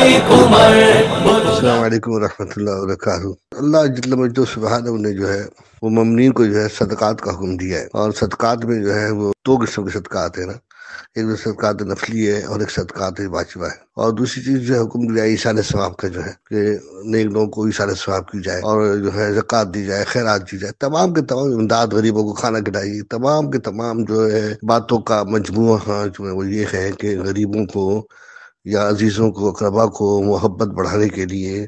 السلام علیکم ورحمۃ اللہ وبرکاتہ۔ اللہ جل مجدہ سبحانہ نے جو ہے وہ ممنین کو جو ہے صدقات کا حکم دیا ہے، اور صدقات میں جو ہے وہ دو قسم کے صدقات ہیں نا، ایک جو صدقات نفلی ہے اور ایک صدقات واجبہ ہے۔ اور دوسری چیز جو ہے حکم دیا ہے ایصال ثواب کا، جو ہے کہ نیک لوگوں کو ایصال ثواب کی جائے، اور جو ہے زکوٰۃ دی جائے، خیرات دی جائے، تمام کے تمام امداد، غریبوں کو کھانا کھلائیے، تمام کے تمام جو ہے باتوں کا مجموعہ جو ہے وہ یہ ہے کہ غریبوں کو یا عزیزوں کو، اقربا کو محبت بڑھانے کے لیے،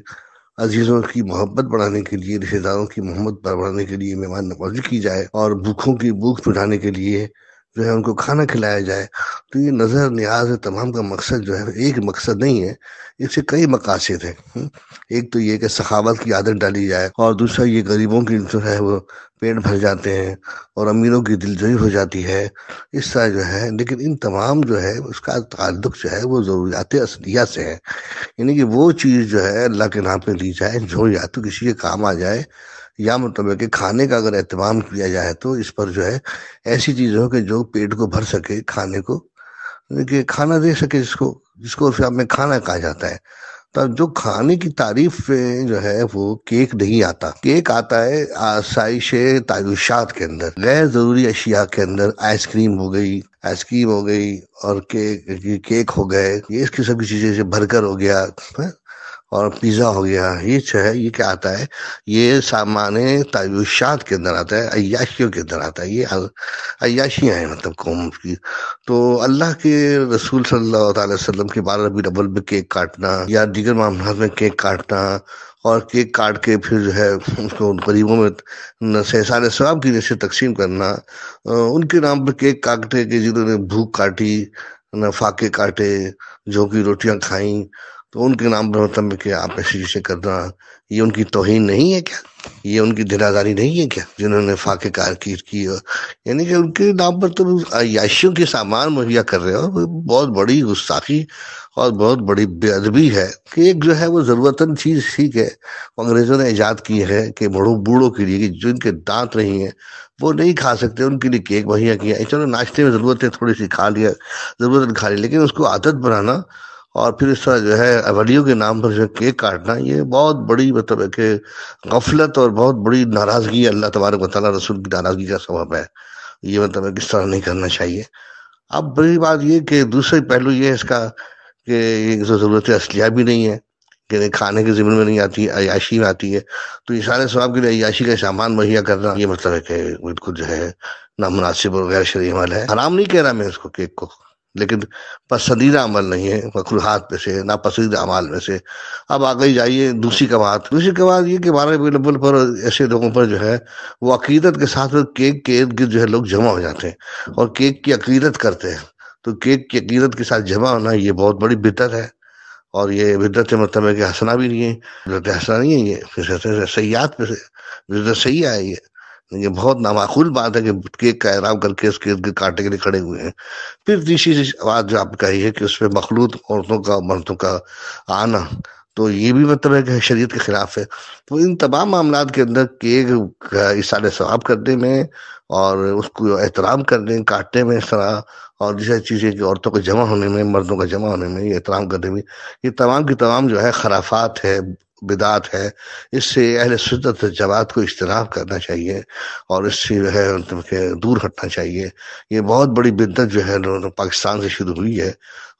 عزیزوں کی محبت بڑھانے کے لیے، رشتہ داروں کی محبت بڑھانے کے لیے مہمان نوازی کی جائے، اور بھوکوں کی بھوک مٹانے کے لیے جو ہے ان کو کھانا کھلایا جائے۔ تو یہ نظر نیاز تمام کا مقصد جو ہے ایک مقصد نہیں ہے، اس سے کئی مقاصد ہیں۔ ایک تو یہ کہ سخاوت کی عادت ڈالی جائے، اور دوسرا یہ غریبوں کی جو ہے وہ پیٹ بھر جاتے ہیں اور امیروں کی دلجوئی ہو جاتی ہے، اس طرح جو ہے۔ لیکن ان تمام جو ہے اس کا تعلق جو ہے وہ ضروریات اصلیہ سے ہے، یعنی کہ وہ چیز جو ہے اللہ کے نام پہ دی جائے جو یا تو کسی کے کام آ جائے، یا مطلب کہ کھانے کا اگر اہتمام کیا جائے تو اس پر جو ہے ایسی چیز ہو کہ جو پیٹ کو بھر سکے، کھانے کو کہ کھانا دے سکے، جس کو اسلام میں کھانا کہا جاتا ہے۔ تو جو کھانے کی تعریف میں جو ہے وہ کیک نہیں آتا، کیک آتا ہے آسائش تعیشات کے اندر، غیر ضروری اشیاء کے اندر۔ آئس کریم ہو گئی اور کیک ہو گئے، یہ اس قسم کی چیزیں، جیسے برگر ہو گیا اور پیزا ہو گیا، یہ جو ہے یہ کیا آتا ہے، یہ سامان تعیشات کے اندر آتا ہے، عیاشیوں کے اندر آتا ہے، یہ عیاشیاں ہیں مطلب قوم کی۔ تو اللہ کے رسول صلی اللہ تعالی وسلم کے 12 ربیع الاول میں کیک کاٹنا، یا دیگر معاملات میں کیک کاٹنا، اور کیک کاٹ کے پھر جو ہے اس کو غریبوں میں ایصال ثواب کی جیسے تقسیم کرنا، ان کے نام پر کیک کاٹے کہ جنہوں نے بھوک کاٹی، فاقے کاٹے، جو کی روٹیاں کھائیں، تو ان کے نام پر مطلب کہ آپ ایسی چیزیں کرنا، یہ ان کی توہین نہیں ہے کیا؟ یہ ان کی دلاداری نہیں ہے کیا جنہوں نے فاقے کار کی؟ یعنی کہ ان کے نام پر تم عیاشیوں کے سامان مہیا کر رہے ہو، بہت بڑی گستاخی اور بہت بڑی بے ادبی ہے۔ کیک جو ہے وہ ضرورتاً چیز ٹھیک ہے، انگریزوں نے ایجاد کی ہے کہ بوڑھوں کے لیے کہ جن کے دانت نہیں ہیں وہ نہیں کھا سکتے، ان کے لیے کیک مہیا کیا ہے۔ چلو ناشتے میں ضرورت ہے تھوڑی سی کھا لیا، ضرورت کھا لی، لیکن اس کو عادت بنانا اور پھر اس طرح جو ہے ولیوں کے نام پر جو ہے کیک کاٹنا، یہ بہت بڑی مطلب ہے کہ غفلت اور بہت بڑی ناراضگی، اللہ تبارک و تعالیٰ رسول کی ناراضگی کا سبب ہے۔ یہ مطلب ہے کہ اس طرح نہیں کرنا چاہیے۔ اب بڑی بات یہ کہ دوسرے پہلو یہ ہے اس کا کہ یہ ضرورت اصلیہ بھی نہیں ہے، کہ کھانے کے ضمن میں نہیں آتی، عیاشی میں آتی ہے۔ تو ایصال ثواب کے لیے عیاشی کا سامان مہیا کرنا، یہ مطلب ہے کہ بالکل جو ہے نامناسب اور غیر شرعی عمل ہے۔ حرام نہیں کہہ رہا میں اس کو، کیک کو، لیکن پسندیدہ عمل نہیں ہے، مکروہات میں سے، ناپسندیدہ اعمال میں سے۔ اب آگے جائیے دوسری کا بات یہ کہ 12 ربیع الاول پر ایسے لوگوں پر جو ہے وہ عقیدت کے ساتھ کیک کے ارد گرد جو ہے لوگ جمع ہو جاتے ہیں اور کیک کی عقیدت کرتے ہیں۔ تو کیک کی عقیدت کے ساتھ جمع ہونا یہ بہت بڑی بدعت ہے، اور یہ بدعت مطلب ہے کہ حسنہ بھی نہیں ہے، بدعت حسنہ نہیں ہے، یہ سیئات میں سے بدعت سیئہ ہے۔ یہ بہت نامعقول بات ہے کہ کیک کا احترام کر کے اس کے ارد گرد کاٹنے کے لیے کھڑے ہوئے ہیں۔ پھر تیسری بات جو آپ کہی ہے کہ اس میں مخلوط عورتوں کا، مردوں کا آنا، تو یہ بھی مطلب ہے کہ شریعت کے خلاف ہے۔ تو ان تمام معاملات کے اندر کیک کا ایصال ثواب کرنے میں اور اس کو احترام کرنے، کاٹنے میں اس طرح، اور دوسری چیزیں کہ عورتوں کے جمع ہونے میں، مردوں کا جمع ہونے میں، یہ احترام کرنے میں، یہ تمام کی تمام جو ہے خرافات ہے، بدعات ہے۔ اس سے اہل سنت جماعت کو اجتناب کرنا چاہیے، اور اس سے جو ہے مطلب کہ دور ہٹنا چاہیے۔ یہ بہت بڑی بدعت جو ہے پاکستان سے شروع ہوئی ہے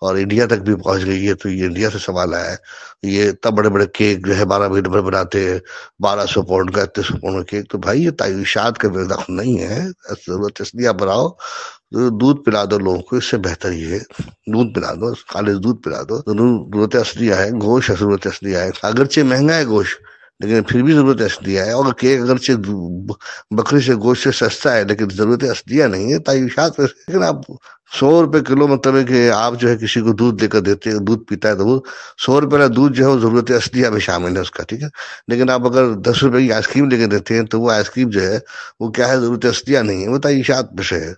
اور انڈیا تک بھی پہنچ گئی ہے۔ تو یہ انڈیا سے سوال آیا ہے، یہ تب بڑے بڑے کیک جو ہے 12 ملین بناتے ہیں، 1200 پاؤنڈ کا، 3300 پاؤنڈ کا کیک۔ تو بھائی یہ تعیشات کا دخل نہیں ہے، ضرورت اصلیہ بناؤ، دودھ پلا دو لوگوں کو، اس سے بہتر یہ ہے دودھ پلا دو، خالص دودھ پلا دو۔ ضرورت اصلیہ ہے، گوشت ضرورت اصلیہ ہے، اگرچہ مہنگا ہے گوشت لیکن پھر بھی ضرورت اصلیہ ہے۔ اور کیک اگرچہ بکری سے گوشت سے سستا ہے لیکن ضرورت اصلیہ نہیں ہے، تعیشات میں۔ لیکن آپ 100 روپے کلو مطلب ہے کہ آپ جو ہے کسی کو دودھ دے کر دیتے ہیں، دودھ پیتا ہے، تو وہ 100 روپے کا دودھ جو ہے وہ ضرورت اصلیہ میں شامل ہے اس کا، ٹھیک ہے۔ لیکن آپ اگر 10 روپے کی آئس کریم لے کے دیتے ہیں تو وہ آئس کریم جو ہے وہ کیا ہے، ضرورت اصلیہ نہیں ہے، وہ تعیشات میں سے ہے۔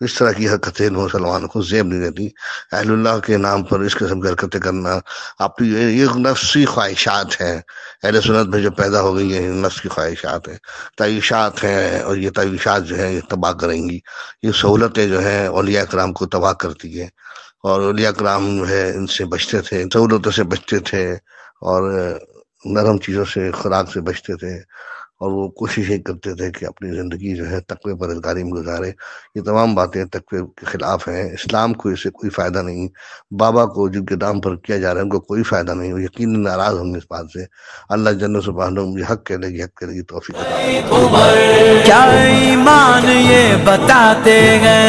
اس طرح کی حرکتیں مسلمانوں کو زیب نہیں دیتی۔ اہل اللہ کے نام پر اس قسم کی حرکتیں کرنا اپنی یہ نفسی خواہشات ہیں، اہل سنت میں جو پیدا ہو گئی ہیں نفس کی خواہشات ہیں، تعیشات ہیں، اور یہ تعیشات جو ہیں یہ تباہ کریں گی۔ یہ سہولتیں جو ہیں اولیاء کرام کو تباہ کرتی ہیں، اور اولیاء کرام جو ہے ان سے بچتے تھے، سہولتوں سے بچتے تھے، اور نرم چیزوں سے، خوراک سے بچتے تھے، اور وہ کوشش یہ کرتے تھے کہ اپنی زندگی جو ہے تقوی پرہیزگاری میں گزارے۔ یہ تمام باتیں تقوی کے خلاف ہیں، اسلام کو اس سے کوئی فائدہ نہیں۔ بابا کو جن کے نام پر کیا جا رہا ہے ان کو کوئی فائدہ نہیں، وہ یقیناً ناراض ہوں گے اس بات سے۔ اللہ جل سبحانہ مجھے حق کہنے کی حق کرے گی توفیق عطا فرمائے۔ کیا ایمان یہ بتاتے ہیں